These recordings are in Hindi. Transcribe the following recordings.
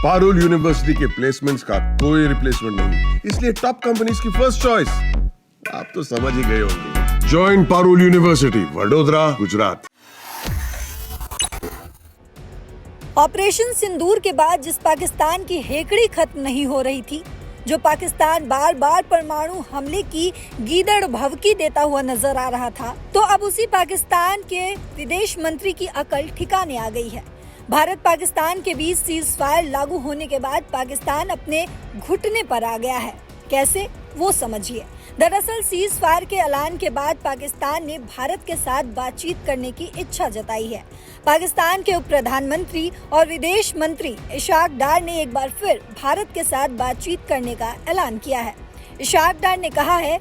पारुल यूनिवर्सिटी के प्लेसमेंट्स का कोई रिप्लेसमेंट नहीं, इसलिए टॉप कंपनीज की फर्स्ट चॉइस। आप तो समझ ही गए होंगे। Join Parul university, Vadodara, Gujarat. Operation Sindoor के बाद जिस पाकिस्तान की हेकड़ी खत्म नहीं हो रही थी, जो पाकिस्तान बार बार परमाणु हमले की गीदड़ भभकी देता हुआ नजर आ रहा था, तो अब उसी पाकिस्तान के विदेश मंत्री की अकल ठिकाने आ गई है। भारत पाकिस्तान के बीच सीज फायर लागू होने के बाद पाकिस्तान अपने घुटने पर आ गया है। कैसे, वो समझिए। दरअसल सीज फायर के ऐलान के बाद पाकिस्तान ने भारत के साथ बातचीत करने की इच्छा जताई है। पाकिस्तान के उप प्रधानमंत्री और विदेश मंत्री इशाक डार ने एक बार फिर भारत के साथ बातचीत करने का ऐलान किया है। इशाक डार ने कहा है,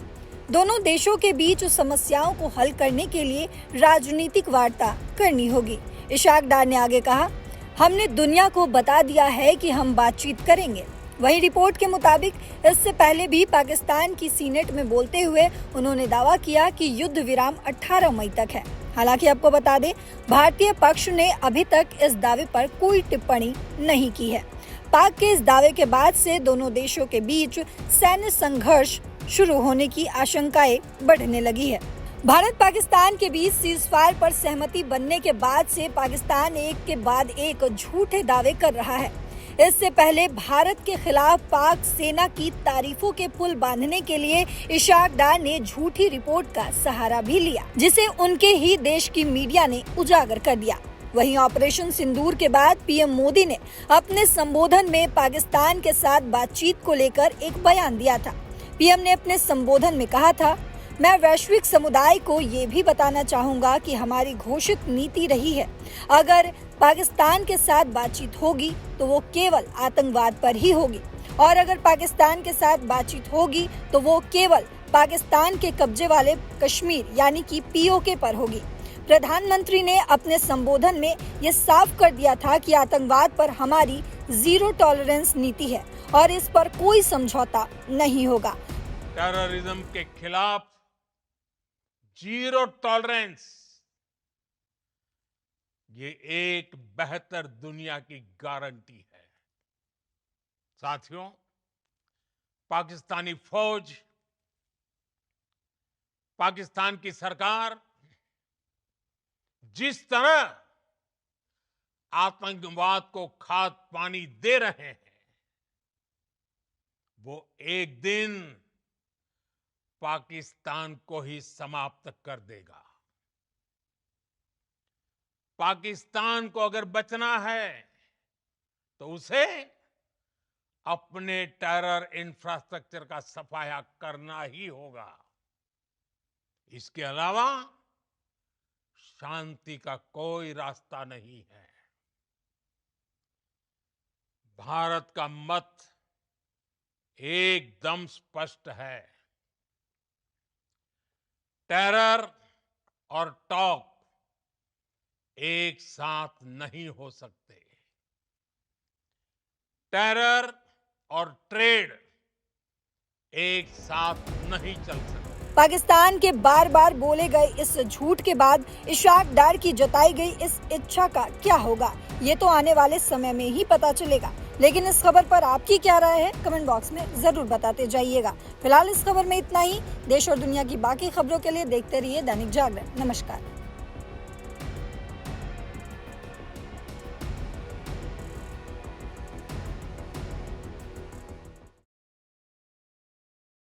दोनों देशों के बीच उस समस्याओं को हल करने के लिए राजनीतिक वार्ता करनी होगी। इशाक डार ने आगे कहा, हमने दुनिया को बता दिया है कि हम बातचीत करेंगे। वहीं रिपोर्ट के मुताबिक इससे पहले भी पाकिस्तान की सीनेट में बोलते हुए उन्होंने दावा किया कि युद्ध विराम 18 मई तक है। हालांकि आपको बता दें, भारतीय पक्ष ने अभी तक इस दावे पर कोई टिप्पणी नहीं की है। पाक के इस दावे के बाद से दोनों देशों के बीच सैन्य संघर्ष शुरू होने की आशंकाएं बढ़ने लगी है। भारत पाकिस्तान के बीच सीज फायर पर सहमति बनने के बाद से पाकिस्तान एक के बाद एक झूठे दावे कर रहा है। इससे पहले भारत के खिलाफ पाक सेना की तारीफों के पुल बांधने के लिए इशाक डार ने झूठी रिपोर्ट का सहारा भी लिया, जिसे उनके ही देश की मीडिया ने उजागर कर दिया। वहीं ऑपरेशन सिंदूर के बाद पीएम मोदी ने अपने संबोधन में पाकिस्तान के साथ बातचीत को लेकर एक बयान दिया था। पीएम ने अपने संबोधन में कहा था, मैं वैश्विक समुदाय को ये भी बताना चाहूंगा कि हमारी घोषित नीति रही है, अगर पाकिस्तान के साथ बातचीत होगी तो वो केवल आतंकवाद पर ही होगी, और अगर पाकिस्तान के साथ बातचीत होगी तो वो केवल पाकिस्तान के कब्जे वाले कश्मीर यानी कि पीओके पर होगी। प्रधानमंत्री ने अपने संबोधन में ये साफ कर दिया था कि आतंकवाद पर हमारी जीरो टॉलरेंस नीति है और इस पर कोई समझौता नहीं होगा। टेररिज्म के खिलाफ जीरो टॉलरेंस, ये एक बेहतर दुनिया की गारंटी है। साथियों, पाकिस्तानी फौज, पाकिस्तान की सरकार जिस तरह आतंकवाद को खाद पानी दे रहे हैं, वो एक दिन पाकिस्तान को ही समाप्त कर देगा। पाकिस्तान को अगर बचना है तो उसे अपने टेरर इंफ्रास्ट्रक्चर का सफाया करना ही होगा। इसके अलावा शांति का कोई रास्ता नहीं है। भारत का मत एकदम स्पष्ट है। टेरर और टॉक एक साथ नहीं हो सकते। टेरर और ट्रेड एक साथ नहीं चल सकते। पाकिस्तान के बार बार बोले गए इस झूठ के बाद इशाक डार की जताई गई इस इच्छा का क्या होगा, ये तो आने वाले समय में ही पता चलेगा। लेकिन इस खबर पर आपकी क्या राय है, कमेंट बॉक्स में जरूर बताते जाइएगा। फिलहाल इस खबर में इतना ही। देश और दुनिया की बाकी खबरों के लिए देखते रहिए दैनिक जागरण। नमस्कार।